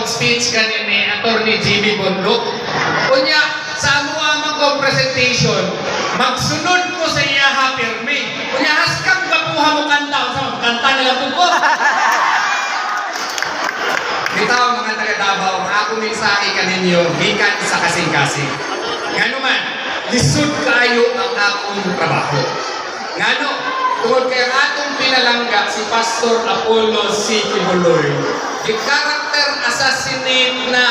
mag-speech kanin ni Atty. Jimmy Bundok. Kunya, sa amo amang kong presentation, magsunod ko sa iya hapirme. Kunya, haskag gapuha mo kanta. Kanta na lang po. Bitaw mga taga-Davao, ako mensahe kaninyo, gikan sa kasing-kasing. Nga naman, lisod kayo ang akong trabaho. Nga no, tungkol kay atong pinalangga si Pastor Apollo C. Kibuloy, yung character assassinate na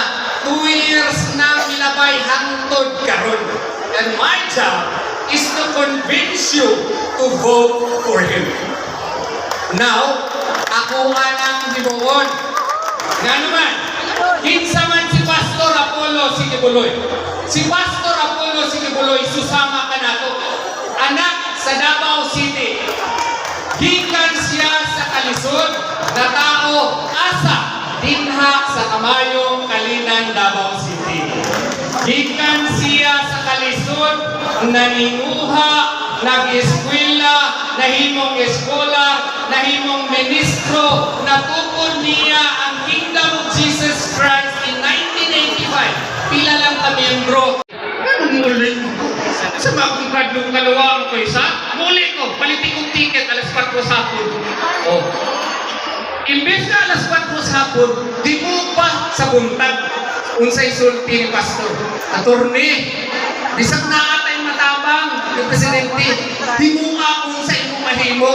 2 years na milabay hangtod karon. And my job is to convince you to vote for him. Now, ako nga lang himuon. Nga naman, kinsa man si Pastor Apollo C. Kibuloy. Si Pastor Apollo C. Kibuloy, susama ka na to. Anak sa Davao City. Gikan siya sa kalisod na tao asa dinha sa Kamayong, Kalinan, Davao City. Gikan siya sa kalisod naninguha, nag-eskwela, nahimong eskola, nahimong ministro, natukod niya ang Kingdom of Jesus Christ in 1985. Pila lang ka miyembro. Anong muli ko? Sa mga kong kadlong kalawang ko isa, muli ko, palitin kong ticket alas 4 sa hapon. Oh. Imbes na alas 4 sa hapon, di mo pa sa buntag. Unsay sulti ni Pastor. Attorney, bisag na atay matabang yung presidente, di mo nga kung sa imong mahimo.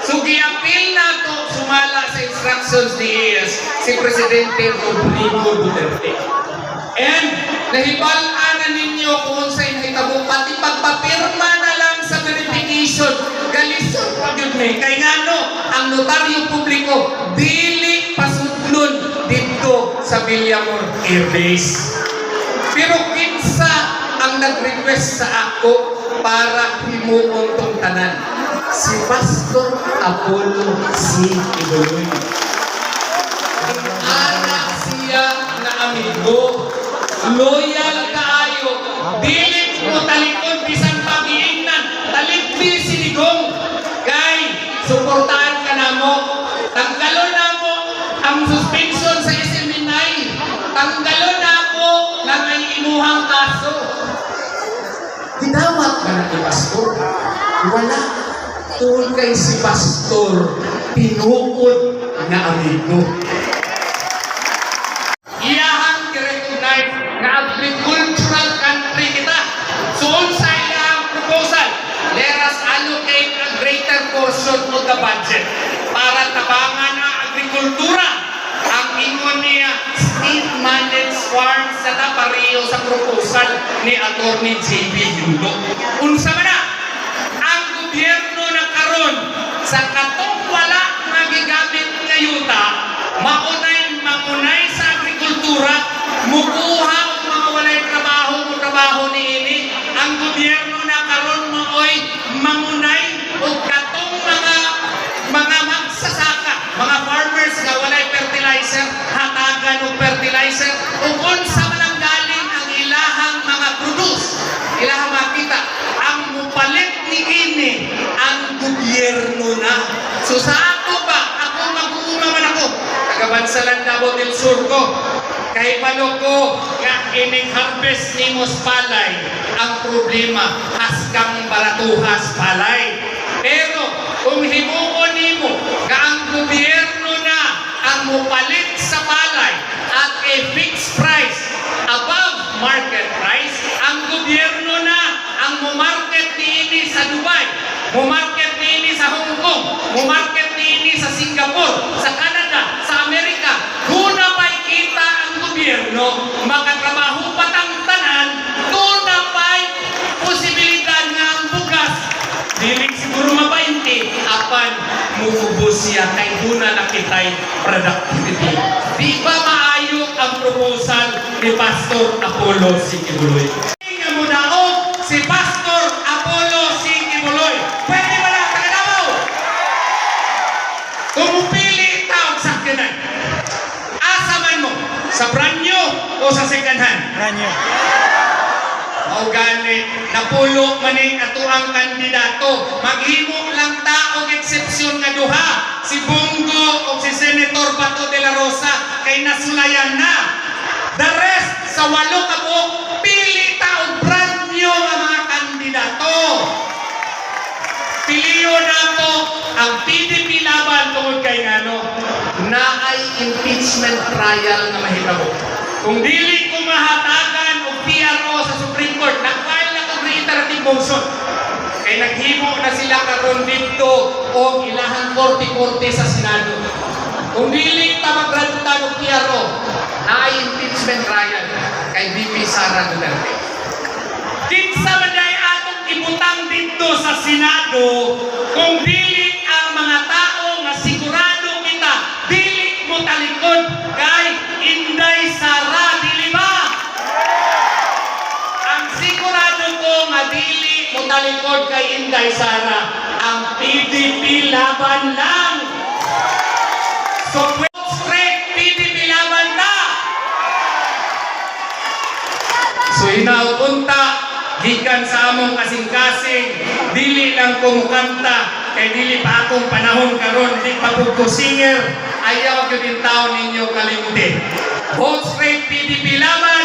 So, gi-appeal na to, sumala sa instructions ni ES, si Presidente Rodrigo Duterte. And, nahibalaan na ninyo kung sa inahitabo, pati pagpapirma na lang sa verification, galisod pa yun may. Kaya nga no, ang notaryo publiko, dili pasudlon dito sa Villamor Air Base. Pero kinsa ang nag-request sa ako para himuon tong tanan? Si Pastor Apollo C. Kibuloy. Anak siya na amigo, loyal kaayo, dili mo talikod bisan pag-iingnan, talikbi sinigong. Kay, suportahan ka na mo, tanggalon na mo ang suspension sa SMNI, tanggalon na mo na may imuhang kaso. Tinawag ka na ni Pastor? Wala. Tungkol kay si Pastor, tinuod na amigo. Iyahang i-recognize na agricultural country kita. So, sa iyahang proposal, let us allocate a greater portion of the budget para tabangan ang agrikultura. Ang ingon niya, state-managed farms sa Tapario sa proposal ni Atty. J.B. Yulo. Unsa man na, ang gobyerno na karon sa katong wala magigamit nga yuta, maunay sa agrikultura, mukuha ang mga walay trabaho ni ini. Ang gobyerno na karon mooy mangunay o katong mga magsasaka, mga farmers nga walay fertilizer, hatagan og fertilizer, ug unsa man ang galing ang ilahang mga produce, ilahang makita, ang mupalit ni ini ang gobyerno na. So sa ako ba, ako mag-uuma man ako, taga-Bansalan Davao del Sur ko, kay balo ko nga ining harvest nimos palay, ang problema haskang baratuhas palay. Pero kung himuon nimo nga ang gobyerno na ang mupalit sa palay at a fixed price above market price, ang gobyerno na ang mumarket niini sa Dubai, mumarket niini sa Hong Kong, mumarket niini sa Singapore, sa Canada, sa Amerika, kung na pa'y kita ang gobyerno, makatrabaho patang-tanan, kung na pa'y posibilidad nga ang bugas, diling siguro mapainti, apan mububos siya kay huna na kita'y productivity. Di ba maayo ang proposal ni Pastor Apollo C. Kibuloy? Nga mo daog si Pastor Apollo C. Kibuloy. Pwede ba na, taga-Davao? Tumupili taong sakyanan. Asa man mo? Sa brand new o sa second hand? Brand new. O gani, napulo maning ato ang kandidato. Maghimo lang ta og eksepsyon nga duha. Si Bongo o si Senator Bato de la Rosa kay nasulayan na. sa 8 ka buok, pili taong brand new nga mga kandidato. Piliyo na to ang PDP laban tungod kay ngano na ay impeachment trial na mahitabo. Kung dili ko mahatagan og PRO sa Supreme Court, nag-file na og reiterative motion. Kay naghimo na sila karon dito og ilahang korte-korte sa Senado. Kung dili ta magrantan og PRO, na ay impeachment trial kay VP Sara Duterte. Kinsa man day atong ibutang dito sa Senado kung dili ang mga tao nga sigurado kita dili mo talikod kay Inday Sara, dili ba? Ang sigurado ko nga dili mo talikod kay Inday Sara, ang PDP laban lang. So straight PDP laban na. So hinaupunta gikan sa among kasing-kasing, dili lang kumukanta, kay dili pa akong panahon karon, di pa ko singer, ayaw yun yung taon ninyo kalimutin. Vote straight PDP laban!